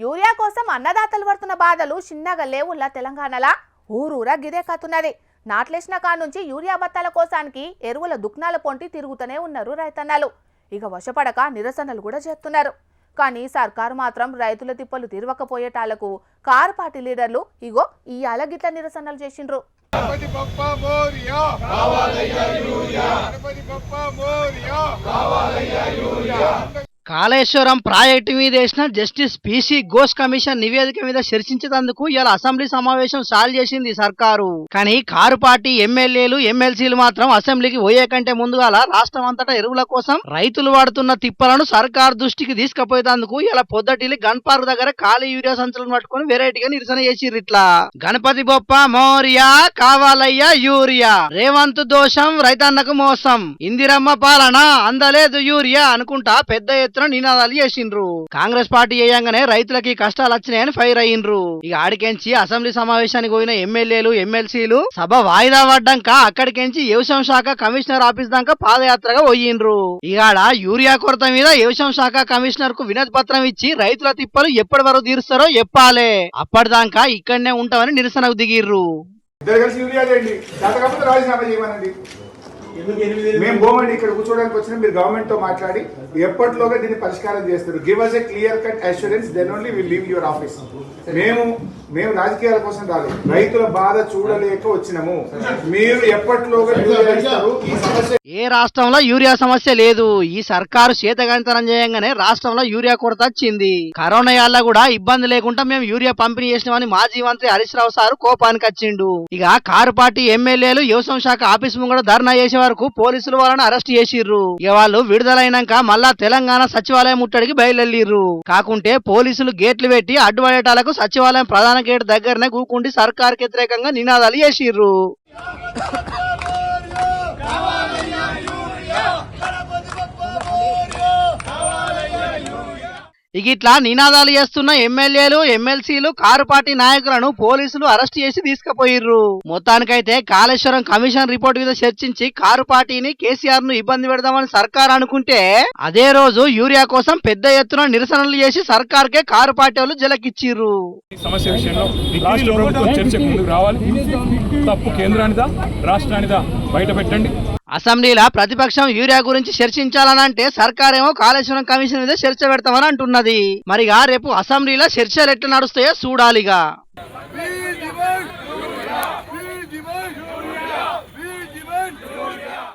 Urea కోసం అన్నదాతలు పడుతున్న బాధలు చిన్నగా లేవుల్లా తెలంగాణలా ఊరూరా గిదే కతున్నది. నాట్లేసిన కానుంచి యూరియా బత్తాల కోసానికి ఎరువుల దుక్నాల పొంటి తిరుగుతూనే ఉన్నారు రైతన్నలు. ఇక వశపడక నిరసనలు కూడా చేస్తున్నారు. కానీ సర్కారు మాత్రం రైతుల తిప్పలు తిరవకపోయేటాలకు కారు పార్టీ లీడర్లు ఇగో ఇయాల గిట్ల నిరసనలు చేసిండ్రు. కాళేశ్వరం ప్రాజెక్టు మీద వేసిన జస్టిస్ పిసి ఘోష్ కమిషన్ నివేదిక మీద చర్చించేందుకు ఇలా అసెంబ్లీ సమావేశం సాల్వ్ చేసింది సర్కారు. కానీ కారు పార్టీ ఎమ్మెల్యేలు ఎమ్మెల్సీలు మాత్రం అసెంబ్లీకి పోయే కంటే ముందుగాల రాష్ట్రం అంతటా ఎరువుల కోసం రైతులు వాడుతున్న తిప్పలను సర్కారు దృష్టికి తీసుకుపోయేందుకు ఇలా పొద్దటిల్లి గన్ పార్క్ దగ్గర ఖాళీ యూరియా సంచులను పట్టుకుని వెరైటీగా నిరసన చేసిర్రు. ఇట్లా గణపతి బొప్ప మోరియా కావాలయ్యా యూరియా, రేవంత్ దోషం రైతన్నకు మోసం, ఇందిరమ్మ పాలన అందలేదు యూరియా అనుకుంటా పెద్ద ఎత్తున నినాదాలు చేసిండ్రు. కాంగ్రెస్ పార్టీ చేయంగానే రైతులకి కష్టాలు వచ్చినాయని ఫైర్ అయ్యిండ్రు. ఇక ఆడికెంచి అసెంబ్లీ సమావేశానికి పోయిన ఎమ్మెల్యేలు ఎమ్మెల్సీలు సభ వాయిదా పడ్డాక అక్కడికెంచి వ్యవసాయ శాఖ కమిషనర్ ఆఫీస్ దాకా పాదయాత్రగా పోయిండ్రు. ఇగాడ యూరియా కొరత మీద వ్యవసాయ శాఖ కమిషనర్ కు వినతి పత్రం ఇచ్చి రైతుల తిప్పలు ఎప్పటి వరకు తీరుస్తారో చెప్పాలే, అప్పటిదాకా ఇక్కడనే ఉంటామని నిరసనకు దిగిర్రు. మేము పోమండి, ఇక్కడ కూర్చోడానికి వచ్చిన మీరు గవర్నమెంట్ తో మాట్లాడి ఎప్పటిలోగా దీన్ని పరిష్కారం చేస్తారు. Give us a clear cut assurance, then only will leave your office. మేము రాజకీయాల కోసం రాలేదు, రైతుల బాధ చూడలేక వచ్చినాము. మీరు ఎప్పటిలోగా ఈ సమస్య ఏ రాష్ట్రంలో యూరియా సమస్య లేదు. ఈ సర్కారు చేతగానితనం చేయంగానే రాష్ట్రంలో యూరియా కొరత వచ్చింది. కరోనా యాళ్ళ కూడా ఇబ్బంది లేకుండా మేము యూరియా పంపిణీ చేసినామని మాజీ మంత్రి హరీష్ రావు సారు కోపానికి వచ్చిండు. ఇక కారు పార్టీ ఎమ్మెల్యేలు వ్యవసాయ శాఖ ఆఫీస్ ముంగడ ధర్నా చేసే వరకు పోలీసులు వాళ్ళని అరెస్ట్ చేసిర్రు. ఇక వాళ్ళు విడుదలైనాక మళ్ళా తెలంగాణ సచివాలయం ముట్టడికి బయలుదేరిర్రు. కాకుంటే పోలీసులు గేట్లు పెట్టి అడ్డుపడేటాలకు సచివాలయం ప్రధాన గేట్ దగ్గరనే కూకుండి సర్కారుకి వ్యతిరేకంగా నినాదాలు చేసిర్రు. ఇక ఇట్లా నినాదాలు చేస్తున్న ఎమ్మెల్యేలు ఎమ్మెల్సీలు కారు పార్టీ నాయకులను పోలీసులు అరెస్ట్ చేసి తీసుకుపోయిర్రు. మొత్తానికైతే కాళేశ్వరం కమిషన్ రిపోర్ట్ మీద చర్చించి కారు పార్టీని కేసీఆర్ ను ఇబ్బంది పెడదామని సర్కార్ అనుకుంటే అదే రోజు యూరియా కోసం పెద్ద ఎత్తున నిరసనలు చేసి సర్కార్కే కారు పార్టీ వాళ్ళు జలకిచ్చిర్రు. సమస్య విషయంలో రాష్ట్ర ప్రభుత్వం చర్చకు ముందుకు రావాలి. తప్పు కేంద్రానిదా రాష్ట్రానిదా బయట పెట్టండి. అసెంబ్లీలో ప్రతిపక్షం యూరియా గురించి చర్చించాలనంటే సర్కారేమో కాళేశ్వరం కమిషన్ మీద చర్చ పెడతామని అంటున్నది. మరిగా రేపు అసెంబ్లీలో చర్చలు ఎట్లా నడుస్తాయో చూడాలిగా.